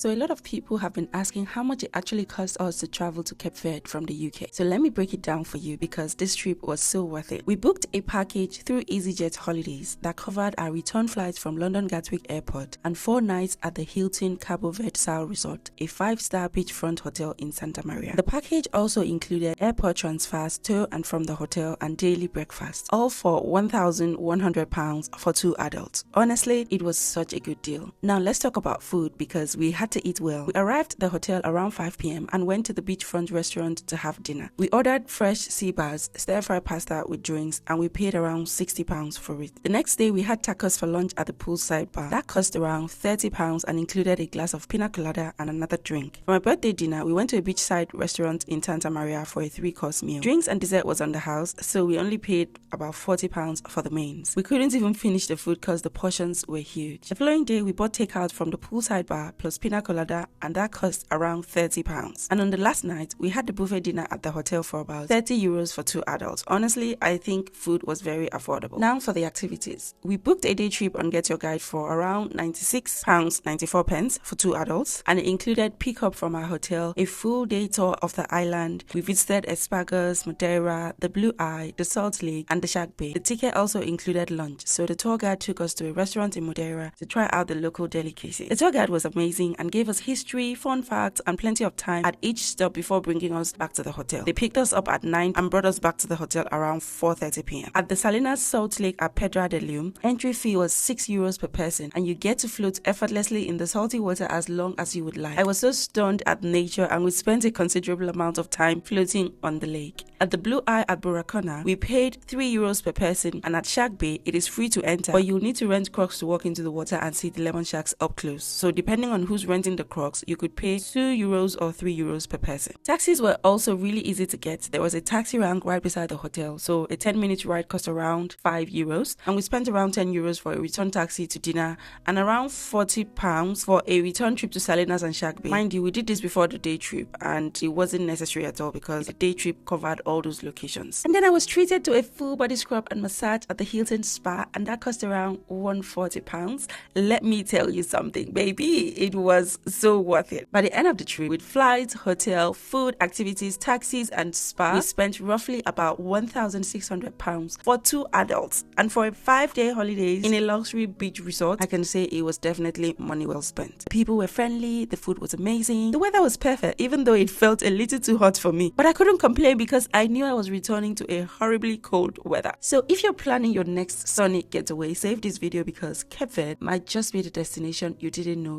So a lot of people have been asking how much it actually cost us to travel to Cape Verde from the UK. So let me break it down for you because this trip was so worth it. We booked a package through EasyJet Holidays that covered our return flights from London Gatwick Airport and 4 nights at the Hilton Cape Verde Resort, a 5-star beachfront hotel in Santa Maria. The package also included airport transfers to and from the hotel and daily breakfast, all for £1,100 for 2 adults. Honestly, it was such a good deal. Now let's talk about food because we had to eat well. We arrived at the hotel around 5 p.m. and went to the beachfront restaurant to have dinner. We ordered fresh sea bass, stir-fry pasta with drinks, and we paid around £60 for it. The next day we had tacos for lunch at the poolside bar. That cost around £30 and included a glass of pina colada and another drink. For my birthday dinner, we went to a beachside restaurant in Santa Maria for a 3-course meal. Drinks and dessert was on the house, so we only paid about £40 for the mains. We couldn't even finish the food because the portions were huge. The following day, we bought takeout from the poolside bar plus pina colada, and that cost around £30. And on the last night, we had the buffet dinner at the hotel for about €30 for 2 adults. Honestly, I think food was very affordable. Now for the activities. We booked a day trip on Get Your Guide for around £96.94 for 2 adults, and it included pickup from our hotel, a full day tour of the island. We visited Espagas, Madeira, the Blue Eye, the Salt Lake, and the Shark Bay. The ticket also included lunch, so the tour guide took us to a restaurant in Madeira to try out the local delicacies. The tour guide was amazing and gave us history, fun facts, and plenty of time at each stop before bringing us back to the hotel. They picked us up at 9 and brought us back to the hotel around 4:30 p.m. At the Salinas Salt Lake at Pedra de Leum, entry fee was €6 per person, and you get to float effortlessly in the salty water as long as you would like. I was so stunned at nature, and we spent a considerable amount of time floating on the lake. At the Blue Eye at Burakona, we paid €3 per person, and at Shark Bay, it is free to enter, but you'll need to rent crocs to walk into the water and see the lemon sharks up close. So depending on who's renting the crocs, you could pay €2 or €3 per person. Taxis were also really easy to get. There was a taxi rank right beside the hotel, so a 10-minute ride cost around €5, and we spent around €10 for a return taxi to dinner and around £40 for a return trip to Salinas and Shark Bay. Mind you, we did this before the day trip, and it wasn't necessary at all because the day trip covered all those locations. And then I was treated to a full body scrub and massage at the Hilton Spa, and that cost around £140. Let me tell you something, baby, it was so worth it. By the end of the trip, with flights, hotel, food, activities, taxis, and spa, we spent roughly about £1,600 for 2 adults. And for a 5-day holiday in a luxury beach resort, I can say it was definitely money well spent. People were friendly, the food was amazing, the weather was perfect, even though it felt a little too hot for me. But I couldn't complain because I knew I was returning to a horribly cold weather. So if you're planning your next sunny getaway, save this video because Cape Verde might just be the destination you didn't know